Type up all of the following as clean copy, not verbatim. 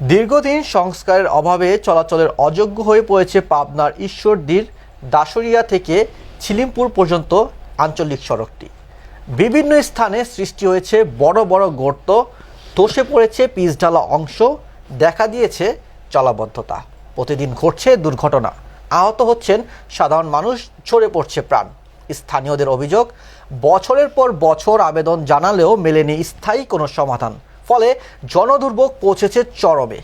দীর্ঘদিন সংস্কারের অভাবে চলাচলের অযোগ্য হয়ে পড়েছে পাবনার ঈশ্বরদীর দাসুরিয়া থেকে ছিলিমপুর পর্যন্ত আঞ্চলিক সড়কটি। বিভিন্ন স্থানে সৃষ্টি হয়েছে বড় বড় গর্ত, ধসে পড়েছে পিচঢালা অংশ, দেখা দিয়েছে জলাবদ্ধতা। প্রতিদিন ঘটছে দুর্ঘটনা, আহত হচ্ছেন সাধারণ মানুষ, ঝরে পড়ছে প্রাণ। স্থানীয়দের অভিযোগ, বছরের পর বছর আবেদন জানালেও মেলেনি স্থায়ী কোনো সমাধান, ফলে জনদুর্ভোগ পৌঁছেছে চরমে।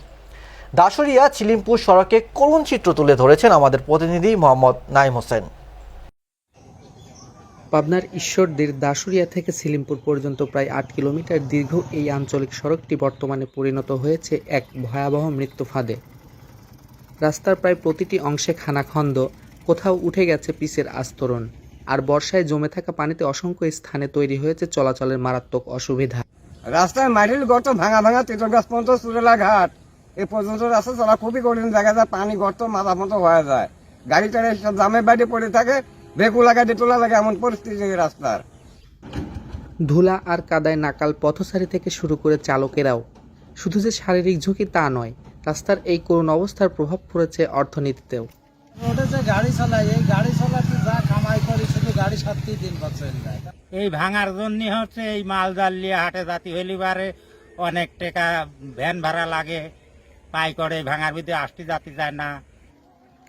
দাসুরিয়া ছিলিমপুর সড়কে করুণ চিত্র তুলে ধরেছেন আমাদের প্রতিনিধি মোহাম্মদ নাইম হোসেন। পাবনার ঈশ্বরদীর দাসুরিয়া থেকে ছিলিমপুর পর্যন্ত প্রায় ৮ কিলোমিটার দীর্ঘ এই আঞ্চলিক সড়কটি বর্তমানে পরিণত হয়েছে এক ভয়াবহ মৃত্যু ফাঁদে। রাস্তার প্রায় প্রতিটি অংশে খানাখন্দ, কোথাও উঠে গেছে পিচের আস্তরণ, আর বর্ষায় জমে থাকা পানিতে অসংখ্য স্থানে তৈরি হয়েছে চলাচলের মারাত্মক অসুবিধা। রাস্তায় মাটির গর্ত ভাঙা ভাঙা, তেঁতুল গাছ পর্যন্ত চুরেলা ঘাট এ পর্যন্ত রাস্তা চলা খুবই কঠিন। দেখা যায় পানি গর্ত মাথা মতো হয়ে যায়, গাড়ি টাড়ি সব জামের বাইরে পড়ে থাকে, ব্রেকও লাগাতে তোলা লাগে, এমন পরিস্থিতি রাস্তার। ধুলা আর কাদায় নাকাল পথচারী থেকে শুরু করে চালকেরাও। শুধু যে শারীরিক ঝুঁকি তা নয়, রাস্তার এই করুণ অবস্থার প্রভাব পড়েছে অর্থনীতিতেও। রোডে যে গাড়ি চালাই, এই গাড়ি চালাতে যা কামাই করি শুধু গাড়ি সারতেই দিন পাচ্ছে। এই ভাঙার জন্য হচ্ছে এই মাল জাল নিয়ে হাটে জাতি হইলিবারে অনেক টাকা ভ্যান ভাড়া লাগে, পাই করে ভাঙার ভিতরে আসতে জাতি যায় না।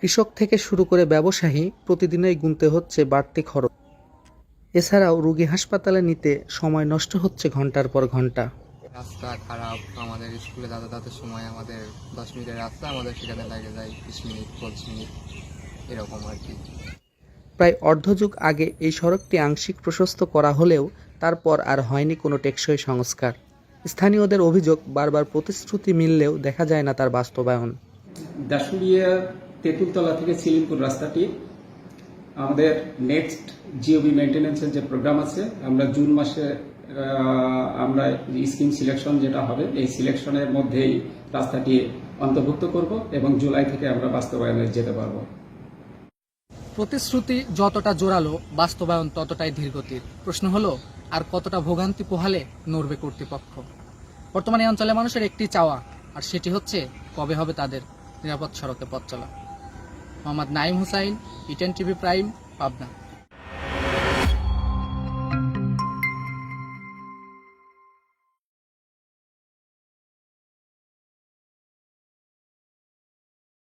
কৃষক থেকে শুরু করে ব্যবসায়ী প্রতিদিনই গুনতে হচ্ছে বাড়তি খরচ। এছাড়াও রোগী হাসপাতালে নিতে সময় নষ্ট হচ্ছে ঘন্টার পর ঘন্টা। রাস্তা খারাপ, আমাদের স্কুলে যাতায়াতের সময় আমাদের 10 মিনিটের রাস্তা আমাদের সেখানে লাগে যায় 20 মিনিট 25 মিনিট এরকম আর কি। প্রায় অর্ধযুগ আগে এই সড়কটি আংশিক প্রশস্ত করা হলেও তারপর আর হয়নি কোনো টেকসই সংস্কার। স্থানীয়দের অভিযোগ, বারবার প্রতিশ্রুতি মিললেও দেখা যায় না তার বাস্তবায়ন। দাসুরিয়া তেঁতুলতলা থেকে ছিলিমপুর রাস্তাটি আমাদের নেক্সট জিওবি মেনটেন্যান্সের যে প্রোগ্রাম আছে, আমরা জুন মাসে আমরা স্কিম সিলেকশন যেটা হবে, এই সিলেকশনের মধ্যেই রাস্তাটি অন্তর্ভুক্ত করব এবং জুলাই থেকে আমরা বাস্তবায়নে যেতে পারবো। প্রতিশ্রুতি যতটা জোরালো, বাস্তবায়ন ততটাই ধীরগতির। প্রশ্ন হলো, আর কতটা ভোগান্তি পোহালে নড়বে কর্তৃপক্ষ? বর্তমানে এই অঞ্চলের মানুষের একটি চাওয়া, আর সেটি হচ্ছে কবে হবে তাদের নিরাপদ সড়কে পথ চলা। Mohammad Naim Hossain, eaten TV prime, Pabna.